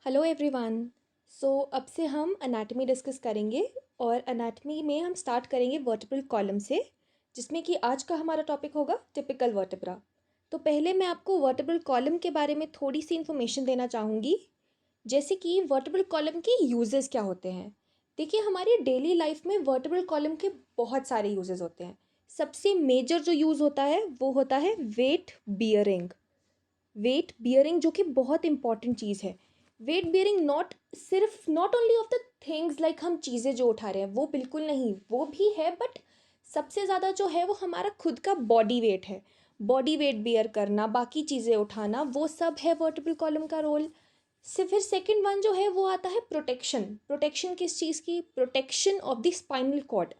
Hello everyone. अब से हम अनाटमी डिस्कस करेंगे और अनाटमी में हम स्टार्ट करेंगे वर्टेब्रल कॉलम से, जिसमें कि आज का हमारा टॉपिक होगा टिपिकल वर्टेब्रा। तो पहले मैं आपको वर्टेब्रल कॉलम के बारे में थोड़ी सी इन्फॉर्मेशन देना चाहूँगी, जैसे कि वर्टेब्रल कॉलम के यूजेस क्या होते हैं। देखिए, हमारी डेली लाइफ में वर्टेब्रल कॉलम के बहुत सारे यूजेस होते हैं। सबसे मेजर जो यूज़ होता है वो होता है वेट बियरिंग। वेट बियरिंग जो कि बहुत इंपॉर्टेंट चीज़ है। Weight bearing not only of the things like हम चीज़ें जो उठा रहे हैं वो बिल्कुल नहीं, वो भी है, बट सबसे ज़्यादा जो है वो हमारा खुद का बॉडी वेट है। बॉडी वेट बियर करना, बाकी चीज़ें उठाना, वो सब है वर्टेब्रल कॉलम का रोल। से फिर सेकंड वन जो है वो आता है प्रोटेक्शन। प्रोटेक्शन किस चीज़ की? Protection of the spinal cord,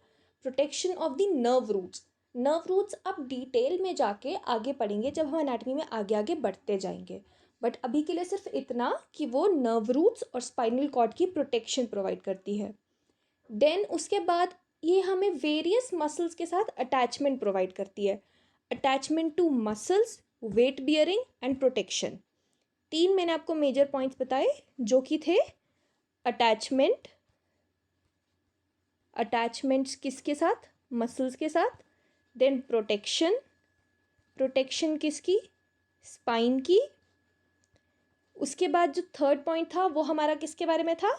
protection of the nerve roots. Nerve roots अब डिटेल में जाके आगे पढ़ेंगे जब हम एनाटमी में आगे आगे बढ़ते जाएंगे, बट अभी के लिए सिर्फ इतना कि वो नर्व रूट्स और स्पाइनल कॉर्ड की प्रोटेक्शन प्रोवाइड करती है। देन उसके बाद ये हमें वेरियस मसल्स के साथ अटैचमेंट प्रोवाइड करती है। Attachment to muscles, weight bearing and protection. तीन मैंने आपको मेजर पॉइंट्स बताए जो कि थे अटैचमेंट, अटैचमेंट्स किसके साथ? मसल्स के साथ। देन प्रोटेक्शन, प्रोटेक्शन किसकी? स्पाइन की। उसके बाद जो थर्ड पॉइंट था वो हमारा किसके बारे में था?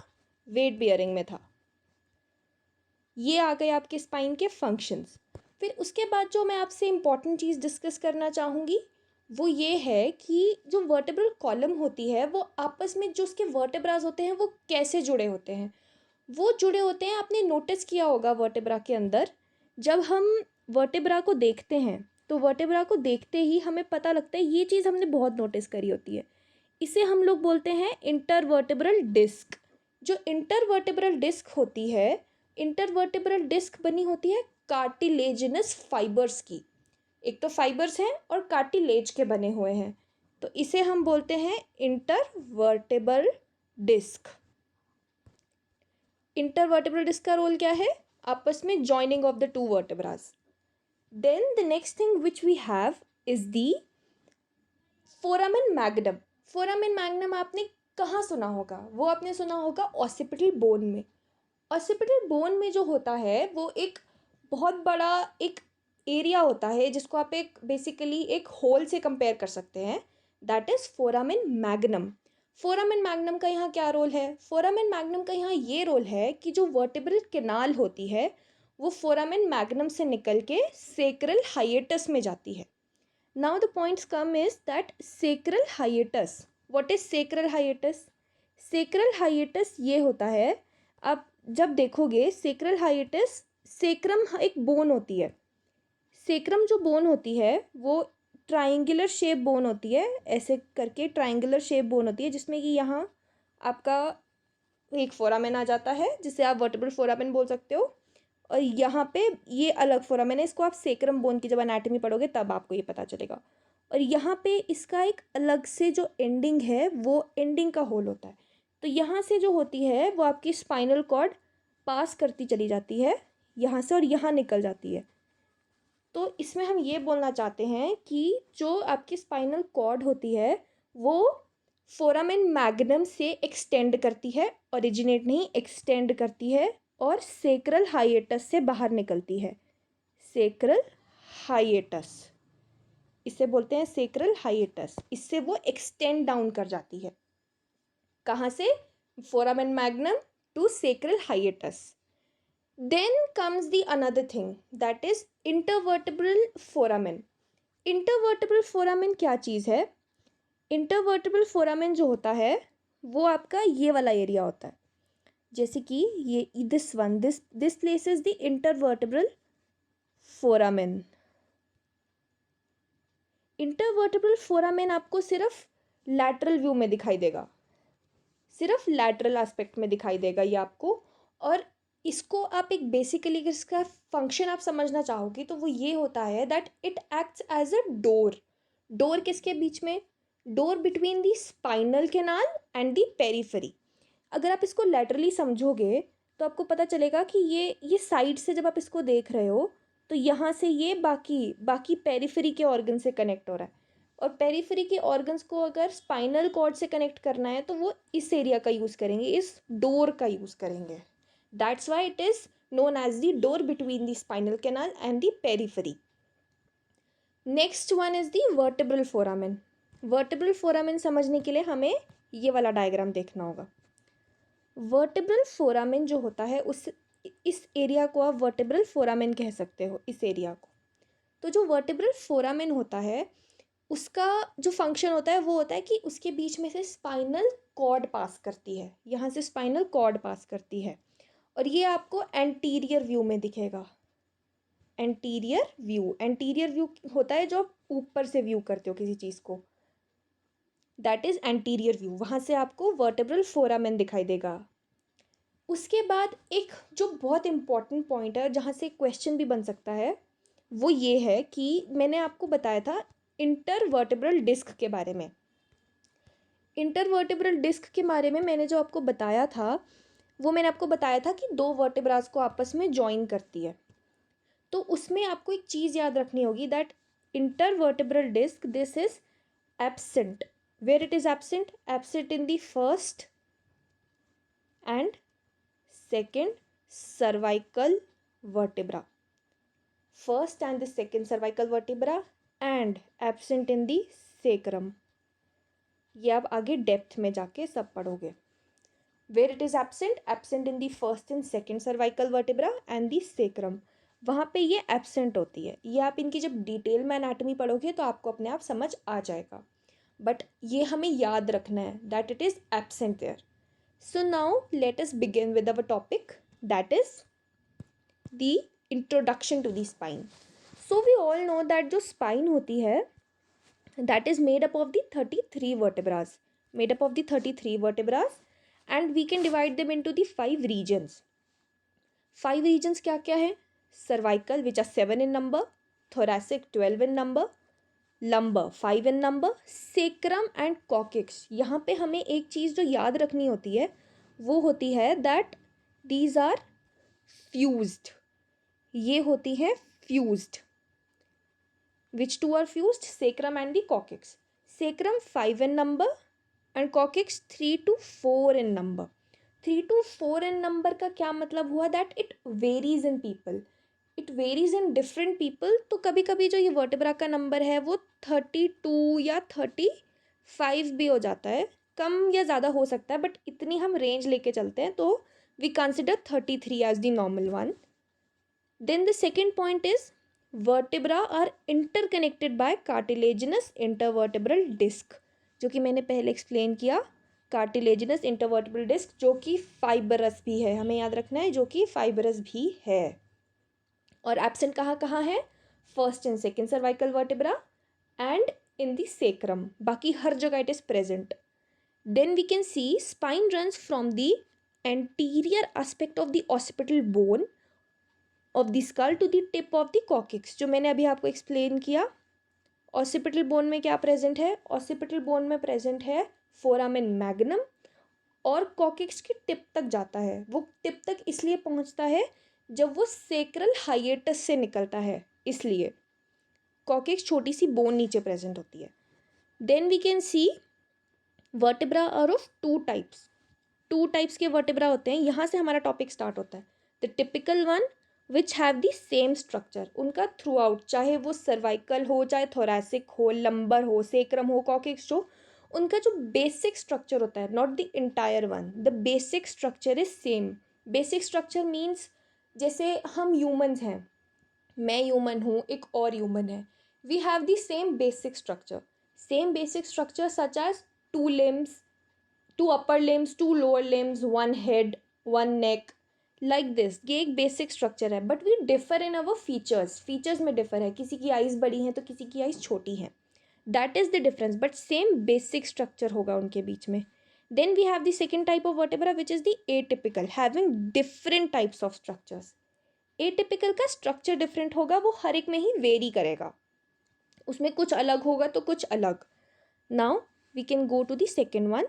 वेट बियरिंग में था। ये आ गए आपके स्पाइन के फंक्शंस। फिर उसके बाद जो मैं आपसे इम्पॉर्टेंट चीज़ डिस्कस करना चाहूँगी वो ये है कि जो वर्टेब्रल कॉलम होती है वो आपस में जो उसके वर्टेब्राज होते हैं वो कैसे जुड़े होते हैं। वो जुड़े होते हैं, आपने नोटिस किया होगा वर्टेब्रा के अंदर जब हम वर्टेब्रा को देखते हैं तो वर्टेब्रा को देखते ही हमें पता लगता है, ये चीज़ हमने बहुत नोटिस करी होती है, इसे हम लोग बोलते हैं इंटरवर्टेब्रल डिस्क। जो इंटरवर्टेब्रल डिस्क होती है, इंटरवर्टेब्रल डिस्क बनी होती है कार्टिलेजिनस फाइबर्स की। एक तो फाइबर्स हैं और कार्टिलेज के बने हुए हैं, तो इसे हम बोलते हैं इंटरवर्टेब्रल डिस्क। इंटरवर्टेब्रल डिस्क का रोल क्या है? आपस में joining of the two vertebras. Then the next thing which we have is the foramen magnum. Foramen magnum आपने कहाँ सुना होगा? वो आपने सुना होगा ऑसिपिटल बोन में। ऑसिपिटल बोन में जो होता है वो एक बहुत बड़ा एक एरिया होता है जिसको आप एक बेसिकली एक होल से कंपेयर कर सकते हैं, that is foramen magnum. Foramen magnum का यहाँ क्या रोल है? फोरामेन मैग्नम का यहाँ ये रोल है कि जो वर्टेब्रल कैनाल होती है वो फोरामेन मैग्नम से निकल के सेक्रल हाइएटस में जाती है। Now the points come is that sacral hiatus. What is sacral hiatus? Sacral hiatus ये होता है, आप जब देखोगे sacral hiatus, सेक्रम एक बोन होती है। सेक्रम जो बोन होती है वो ट्राइंगुलर शेप बोन होती है, ऐसे करके ट्राइंगुलर शेप बोन होती है जिसमें कि यहाँ आपका एक फोरामेन आ जाता है जिसे आप वर्टेब्रल फोरामेन बोल सकते हो, और यहाँ पे ये अलग फोरामेन है, इसको आप सेक्रम बोन की जब एनाटमी पढ़ोगे तब आपको ये पता चलेगा। और यहाँ पे इसका एक अलग से जो एंडिंग है वो एंडिंग का होल होता है। तो यहाँ से जो होती है वो आपकी स्पाइनल कॉर्ड पास करती चली जाती है यहाँ से और यहाँ निकल जाती है। तो इसमें हम ये बोलना चाहते हैं कि जो आपकी स्पाइनल कॉर्ड होती है वो फोरामेन मैग्नम से एक्सटेंड करती है, ओरिजिनेट नहीं, एक्सटेंड करती है और सेक्रल हाइएटस से बाहर निकलती है। सेक्रल हाइएटस, इसे बोलते हैं सेक्रल हाइएटस। इससे वो एक्सटेंड डाउन कर जाती है। कहाँ से? Foramen magnum to sacral hiatus. Then comes the another thing that is intervertebral foramen. Intervertebral foramen क्या चीज़ है? इंटरवर्टेब्रल फोरामेन जो होता है वो आपका ये वाला एरिया होता है, जैसे कि ये this place is the intervertebral foramen. Intervertebral foramen आपको सिर्फ लैटरल व्यू में दिखाई देगा, सिर्फ लैटरल एस्पेक्ट में दिखाई देगा ये आपको। और इसको आप एक बेसिकली इसका फंक्शन आप समझना चाहोगे तो वो ये होता है that it acts as a door. Door किसके बीच में? Door between the spinal canal and the periphery. अगर आप इसको लैटरली समझोगे तो आपको पता चलेगा कि ये साइड से जब आप इसको देख रहे हो तो यहाँ से ये बाकी बाकी पेरिफेरी के ऑर्गन से कनेक्ट हो रहा है। और पेरिफेरी के ऑर्गन्स को अगर स्पाइनल कॉर्ड से कनेक्ट करना है तो वो इस एरिया का यूज़ करेंगे, इस डोर का यूज़ करेंगे. That's why it is known as the door between the spinal canal and the periphery. Next one is the vertebral foramen. Vertebral foramen समझने के लिए हमें ये वाला डायग्राम देखना होगा. वर्टिब्रल फोरामेन जो होता है उस इस एरिया को आप वर्टिब्रल फोरामेन कह सकते हो, इस एरिया को. तो जो वर्टिब्रल फोरामेन होता है उसका जो फंक्शन होता है वो होता है कि उसके बीच में से स्पाइनल कॉर्ड पास करती है, यहाँ से स्पाइनल कॉर्ड पास करती है, और ये आपको एंटीरियर व्यू में दिखेगा. एंटीरियर व्यू होता है जो आप ऊपर से व्यू करते हो किसी चीज़ को, दैट इज़ एंटीरियर व्यू. वहाँ से आपको वर्टेब्रल फोरामेन दिखाई देगा. उसके बाद एक जो बहुत इम्पॉर्टेंट पॉइंट है जहाँ से क्वेश्चन भी बन सकता है वो ये है कि मैंने आपको बताया था इंटरवर्टेब्रल डिस्क के बारे में. इंटरवर्टेब्रल डिस्क के बारे में मैंने जो आपको बताया था वो मैंने आपको बताया था कि दो वर्टेब्रास को आपस में जॉइन करती है. तो उसमें आपको एक चीज़ याद रखनी होगी that intervertebral disc this is absent. Where it is absent? Absent in the first and second cervical vertebra. First and the second cervical vertebra and absent in the sacrum. ये आप आगे डेप्थ में जाके सब पढ़ोगे. Where it is absent? Absent in the first and second cervical vertebra and the sacrum. वहाँ पे ये एब्सेंट होती है. ये आप इनकी जब डिटेल में एनाटॉमी पढ़ोगे तो आपको अपने आप समझ आ जाएगा, बट ये हमें याद रखना है that it is absent there. So now let us begin with our topic that is the introduction to the spine. So we all know that जो स्पाइन होती है that is made up of the 33 vertebras. Made up of the 33 vertebras and we can divide them into the 5 regions. 5 regions क्या क्या है? Cervical which are 7 in number, thoracic 12 in number, lumbar 5 in number, sacrum and coccyx. यहाँ पे हमें एक चीज़ जो याद रखनी होती है वो होती है that these are fused. ये होती है fused. Which two are fused? Sacrum and the coccyx. Sacrum 5 in number and coccyx 3 to 4 in number. 3 to 4 in number का क्या मतलब हुआ? that it varies in people. It varies in different people. तो कभी कभी जो ये वर्टेब्रा का नंबर है वो 32 या 35 भी हो जाता है, कम या ज़्यादा हो सकता है, बट इतनी हम रेंज लेके चलते हैं तो we consider 33 as the normal one. Then the second point is vertebra are interconnected by cartilaginous intervertebral disc, जो कि मैंने पहले एक्सप्लेन किया. कार्टिलेजिनस इंटरवर्टेब्रल डिस्क जो कि फाइबरस भी है, हमें याद रखना है, जो कि फाइबरस भी है. और एब्सेंट कहाँ कहाँ है? First and second cervical vertebra and in the sacrum. बाकी हर जगह it is present. Then we can see spine runs from the anterior aspect of the occipital bone of the skull to the tip of the coccyx, जो मैंने अभी आपको explain किया. Occipital bone में क्या प्रेजेंट है? ऑसिपिटल बोन में present है फोरामेन मैग्नम, और कॉक्सिक्स की टिप तक जाता है. वो टिप तक इसलिए पहुंचता है जब वो सेक्रल हाइएटस से निकलता है, इसलिए कॉक्सिक्स छोटी सी बोन नीचे प्रेजेंट होती है. Then we can see vertebra are of 2 types. 2 types के वर्टेब्रा होते हैं. यहाँ से हमारा टॉपिक स्टार्ट होता है. The typical one which have the same structure. उनका थ्रू आउट, चाहे वो सर्वाइकल हो, चाहे थोरैसिक हो, लंबर हो, सेक्रम हो, कॉक्सिक्स हो, उनका जो बेसिक स्ट्रक्चर होता है, not the entire one, the basic structure is same. Basic structure means जैसे हम ह्यूमन्स हैं, मैं ह्यूमन हूँ, एक और ह्यूमन है, we have the same basic structure. Same basic structure such as 2 limbs, 2 upper limbs, 2 lower limbs, 1 head, 1 neck, like this. ये एक बेसिक स्ट्रक्चर है, but we differ in our features. Features में differ है, किसी की eyes बड़ी हैं तो किसी की आइज़ छोटी हैं. That is the difference, but same basic structure होगा उनके बीच में. Then we have the second type of vertebra which is the atypical, having different types of structures. Atypical का स्ट्रक्चर डिफरेंट होगा, वो हर एक में ही वेरी करेगा, उसमें कुछ अलग होगा तो कुछ अलग. Now we can go to the second one,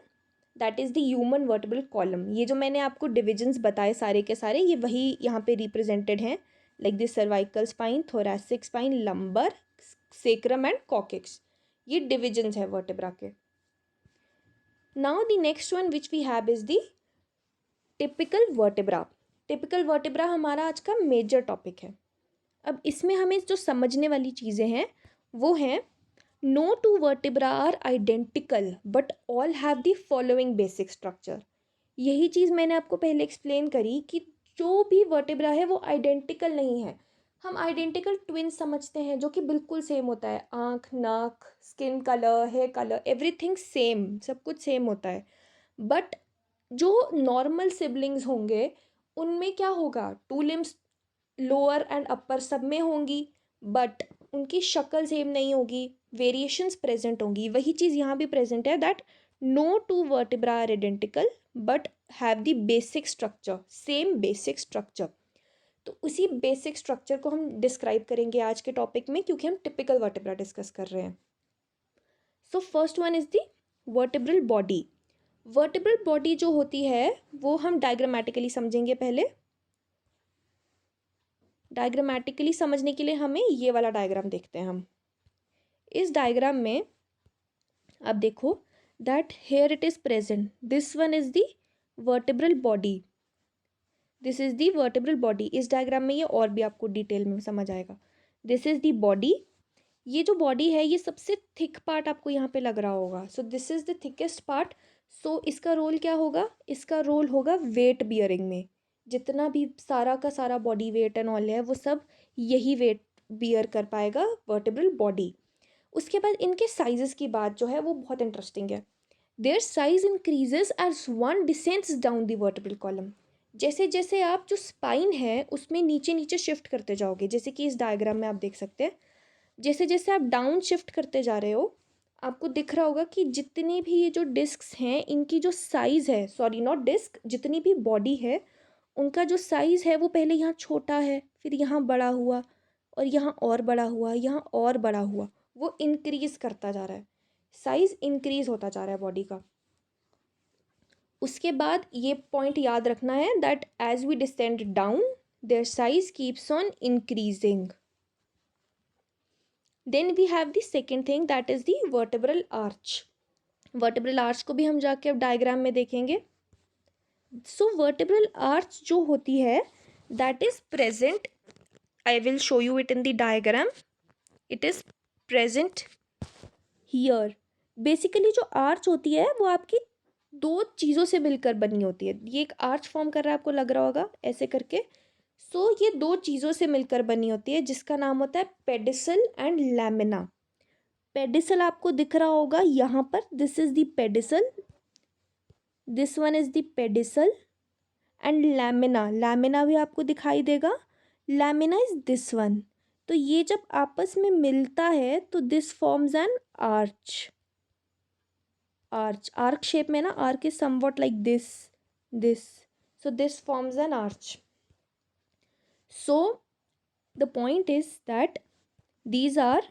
that is the human vertebral column. ये जो मैंने आपको डिविजन्स बताए सारे के सारे, ये वही यहाँ पे रिप्रेजेंटेड हैं, like this cervical spine, thoracic spine, lumbar, sacrum and coccyx. ये डिविजन्स है वर्टेब्रा के. Now the next one which we have is the typical vertebra. Typical vertebra हमारा आज का मेजर टॉपिक है. अब इसमें हमें जो समझने वाली चीज़ें हैं वो हैं, no two vertebra are identical but all have the following basic structure. यही चीज़ मैंने आपको पहले एक्सप्लेन करी कि जो भी वर्टेब्रा है वो आइडेंटिकल नहीं है. हम आइडेंटिकल ट्विन्स समझते हैं जो कि बिल्कुल सेम होता है, आँख, नाक, skin colour, hair colour, everything same, सब कुछ सेम होता है. बट जो नॉर्मल सिबलिंग्स होंगे उनमें क्या होगा, to limbs lower and upper सब में होंगी बट उनकी शक्ल सेम नहीं होगी, वेरिएशंस प्रेजेंट होंगी. वही चीज़ यहाँ भी प्रेजेंट है, that no two vertebra are identical but have the basic structure, same basic structure. तो उसी बेसिक स्ट्रक्चर को हम डिस्क्राइब करेंगे आज के टॉपिक में, क्योंकि हम टिपिकल वर्टेब्रा डिस्कस कर रहे हैं. So first one is the vertebral body. Vertebral body जो होती है वो हम डायग्रामेटिकली समझेंगे. पहले डायग्रामेटिकली समझने के लिए हमें ये वाला डायग्राम देखते हैं. हम इस डायग्राम में अब देखो that here it is present, this one is the vertebral body, this is the vertebral body. इस डायग्राम में ये और भी आपको डिटेल में समझ आएगा. This is the body. ये जो बॉडी है ये सबसे थिक पार्ट आपको यहाँ पे लग रहा होगा. So this is the thickest part. So इसका रोल क्या होगा, इसका रोल होगा वेट बियरिंग में. जितना भी सारा का सारा बॉडी वेट एंड ऑल है वो सब यही वेट बियर कर पाएगा, वर्टेब्रल बॉडी. उसके बाद इनके साइजेस की बात जो है वो बहुत इंटरेस्टिंग है. Their size increases as one descends down the vertebral column. जैसे जैसे आप जो स्पाइन है उसमें नीचे नीचे शिफ्ट करते जाओगे, जैसे कि इस डायग्राम में आप देख सकते हैं, जैसे जैसे आप डाउन शिफ्ट करते जा रहे हो आपको दिख रहा होगा कि जितनी भी ये जो डिस्क्स हैं इनकी जो साइज़ है, सॉरी नॉट डिस्क, जितनी भी बॉडी है उनका जो साइज़ है वो पहले यहाँ छोटा है, फिर यहाँ बड़ा हुआ, और यहाँ और बड़ा हुआ, यहाँ और बड़ा हुआ. वो इंक्रीज़ करता जा रहा है, साइज़ इंक्रीज़ होता जा रहा है बॉडी का. उसके बाद ये पॉइंट याद रखना है that as we descend down their size keeps on increasing. Then we have the second thing that is the vertebral arch. Vertebral arch को भी हम जाके अब डायग्राम में देखेंगे. सो वर्टेब्रल आर्च जो होती है that is present, I will show you it in the diagram, it is present here. Basically जो आर्च होती है वो आपकी दो चीज़ों से मिलकर बनी होती है. ये एक आर्च फॉर्म कर रहा है, आपको लग रहा होगा ऐसे करके. सो ये दो चीज़ों से मिलकर बनी होती है जिसका नाम होता है पेडिसल एंड लैमिना. पेडिसल आपको दिख रहा होगा यहाँ पर, this is the pedicel, this one is the pedicel, and lamina, lamina भी आपको दिखाई देगा, लैमिना इज दिस वन. तो ये जब आपस में मिलता है तो this forms an arch. Arc shape में ना, arc is somewhat like this, so this forms an arch. So the point is that these are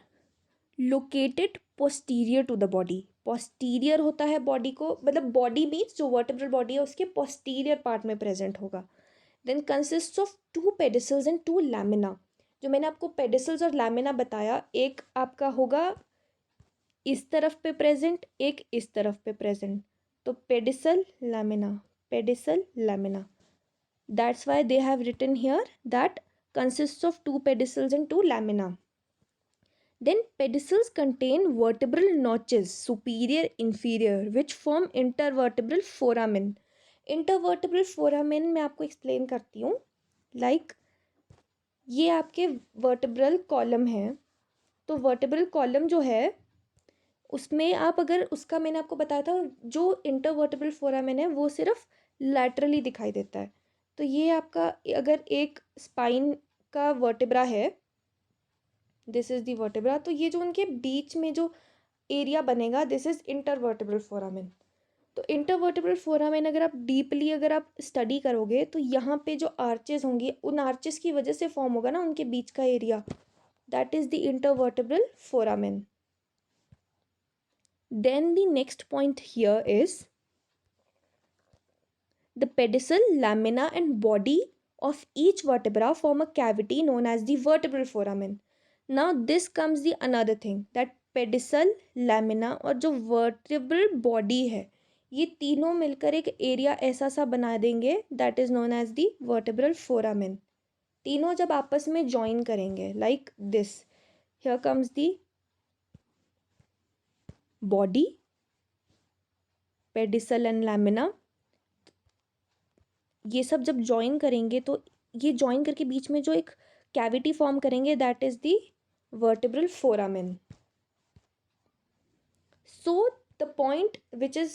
located posterior to the body. posterior होता है बॉडी को, मतलब बॉडी मीन्स जो vertebral body है उसके posterior part में प्रेजेंट होगा. then consists of two pedicels and two lamina. जो मैंने आपको pedicels और lamina बताया, एक आपका होगा इस तरफ पे प्रेजेंट, एक इस तरफ पे प्रेजेंट. तो pedicle lamina, pedicle lamina. That's why they have written here that consist of two pedicles and two lamina. Then pedicles contain vertebral notches superior inferior which form intervertebral foramen. Intervertebral foramen मैं आपको explain करती हूँ. Like ये आपके vertebral column है, तो vertebral column जो है उसमें आप अगर उसका, मैंने आपको बताया था जो इंटरवर्टेब्रल फोरामेन है वो सिर्फ लैटरली दिखाई देता है. तो ये आपका अगर एक स्पाइन का वर्टेब्रा है, दिस इज द वर्टेब्रा, तो ये जो उनके बीच में जो एरिया बनेगा दिस इज इंटरवर्टेब्रल फोरामेन. तो इंटरवर्टेब्रल फोरामेन अगर आप डीपली अगर आप स्टडी करोगे तो यहाँ पे जो आर्चेस होंगी उन आर्चेस की वजह से फॉर्म होगा ना उनके बीच का area, that is the intervertebral foramen. Then the next point here is the pedicel, lamina and body of each vertebra form a cavity known as the vertebral foramen. Now this comes the another thing that pedicel, lamina और जो vertebral body है, ये तीनों मिलकर एक area ऐसा सा बना देंगे that is known as the vertebral foramen. तीनों जब आपस में ज्वाइन करेंगे like this, here comes the body, pedicle and lamina, ये सब जब ज्वाइन करेंगे तो ये ज्वाइन करके बीच में जो एक कैविटी फॉर्म करेंगे that is the vertebral foramen. So the point which is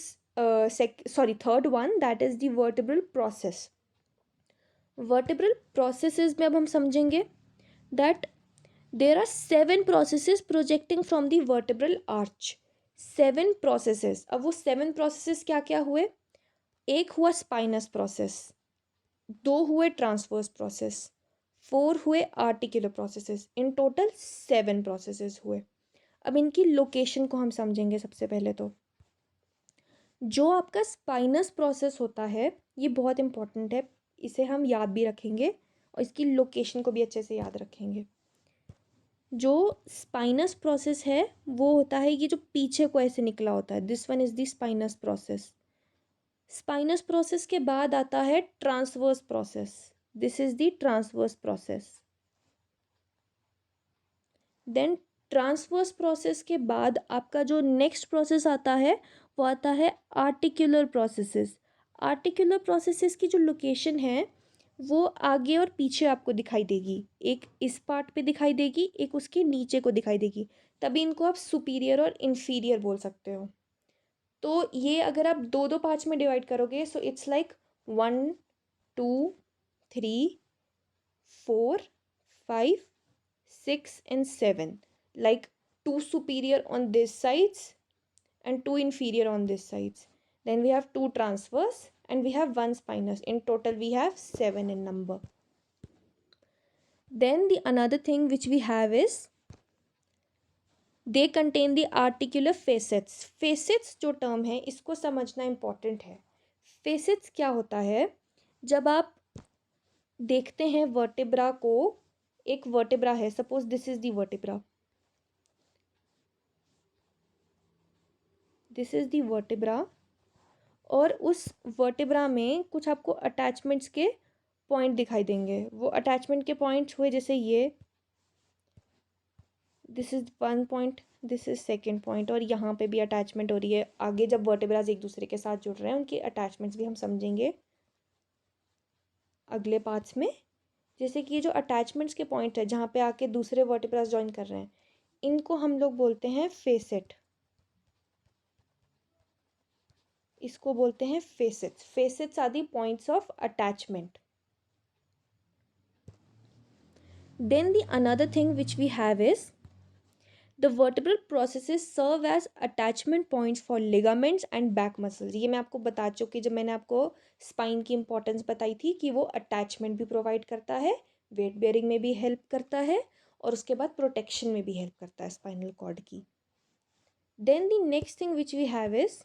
third one that is the vertebral process. Vertebral processes में अब हम समझेंगे that there are 7 processes projecting from the vertebral arch. 7 processes. अब वो 7 processes क्या क्या हुए? एक हुआ स्पाइनस प्रोसेस, 2 हुए ट्रांसवर्स प्रोसेस, 4 हुए articular processes, in total 7 processes हुए। अब इनकी लोकेशन को हम समझेंगे। सबसे पहले तो जो आपका स्पाइनस प्रोसेस होता है ये बहुत इंपॉर्टेंट है, इसे हम याद भी रखेंगे और इसकी लोकेशन को भी अच्छे से याद रखेंगे। जो स्पाइनस प्रोसेस है वो होता है ये जो पीछे को ऐसे निकला होता है, this one is the spinous process. Spinous process के बाद आता है transverse process, this is the transverse process. Then transverse process के बाद आपका जो नेक्स्ट प्रोसेस आता है वो आता है आर्टिकुलर प्रोसेसेस। आर्टिकुलर प्रोसेसेस की जो लोकेशन है वो आगे और पीछे आपको दिखाई देगी, एक इस पार्ट पे दिखाई देगी, एक उसके नीचे को दिखाई देगी, तभी इनको आप सुपीरियर और इन्फीरियर बोल सकते हो। तो ये अगर आप दो दो पार्ट्स में डिवाइड करोगे so it's like 1 2 3 4 5 6 and 7, like 2 superior on this sides and 2 inferior on this sides. Then we have 2 transverse and we have 1 spinous. In total we have 7 in number. Then the another thing which we have is they contain the articular facets. Facets जो term है इसको समझना important है। Facets क्या होता है? जब आप देखते हैं वर्टेब्रा को, एक वर्टेब्रा है, suppose this is the vertebra, this is the vertebra, और उस वर्टेब्रा में कुछ आपको अटैचमेंट्स के पॉइंट दिखाई देंगे। वो अटैचमेंट के पॉइंट्स हुए जैसे ये, this is 1 point, this is 2nd point, और यहाँ पे भी अटैचमेंट हो रही है। आगे जब वर्टेब्राज एक दूसरे के साथ जुड़ रहे हैं उनके अटैचमेंट्स भी हम समझेंगे अगले पार्ट्स में। जैसे कि ये जो अटैचमेंट्स के पॉइंट है जहाँ पे आके दूसरे वर्टेब्रास ज्वाइन कर रहे हैं, इनको हम लोग बोलते हैं फेसेट, इसको बोलते हैं facets. Facets are the points of attachment. Then the another thing which we have is the vertebral processes serve as attachment points for ligaments and back muscles. ये मैं आपको बता चुकी, जब मैंने आपको स्पाइन की इंपॉर्टेंस बताई थी कि वो अटैचमेंट भी प्रोवाइड करता है, वेट बेयरिंग में भी हेल्प करता है, और उसके बाद प्रोटेक्शन में भी हेल्प करता है स्पाइनल कॉर्ड की। Then the next thing which we have is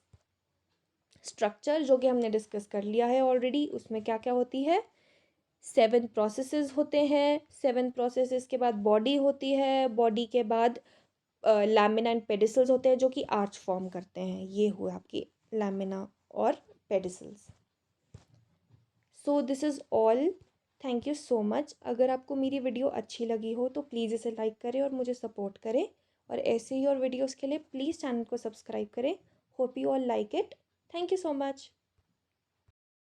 structure, जो कि हमने डिस्कस कर लिया है ऑलरेडी। उसमें क्या क्या होती है? 7 प्रोसेसेस होते हैं। 7 प्रोसेसेस के बाद बॉडी होती है, बॉडी के बाद लैमिना एंड पेडिसल्स होते हैं जो कि आर्च फॉर्म करते हैं। ये हुआ आपकी लैमिना और pedicles. So this is all, thank you so much. अगर आपको मेरी वीडियो अच्छी लगी हो तो प्लीज़ इसे लाइक करें और मुझे सपोर्ट करें, और ऐसे ही और वीडियोस के लिए प्लीज़ चैनल को सब्सक्राइब करें। Hope you all like it. Thank you so much.